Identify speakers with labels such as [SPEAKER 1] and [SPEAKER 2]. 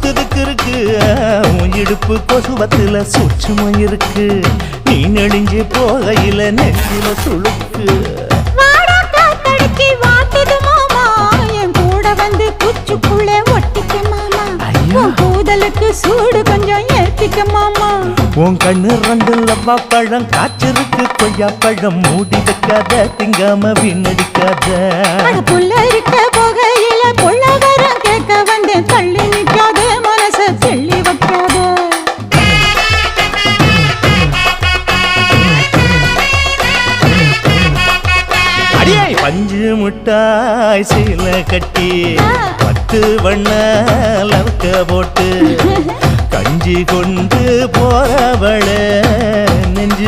[SPEAKER 1] சுத்துதுக்கு இருக்கு உன் இடுப்பு கொசுவத்துல சூட்சுமம் இருக்கு நீ நெளிஞ்சு போகையில நெஞ்சில சுளுக்கு
[SPEAKER 2] கூதலுக்கு சூடு கொஞ்சம் ஏத்திக்க மாமா
[SPEAKER 1] உன் கண்ணு ரெண்டு லவ்வா பழம் காய்ச்சிருக்கு கொய்யா பழம் மூடி வைக்காத திங்காம வீணடிக்காத
[SPEAKER 2] புள்ள இருக்க போகையில புள்ள வரம் கேட்க வந்தேன் தள்ளி நிக்காத மனச தெள்ளி வைக்காத
[SPEAKER 1] அடியே பஞ்சு முட்டாய் சீல கட்டி 10 வண்ண லவக்க போட்டு கஞ்சி கொண்டு போறவள நெஞ்சு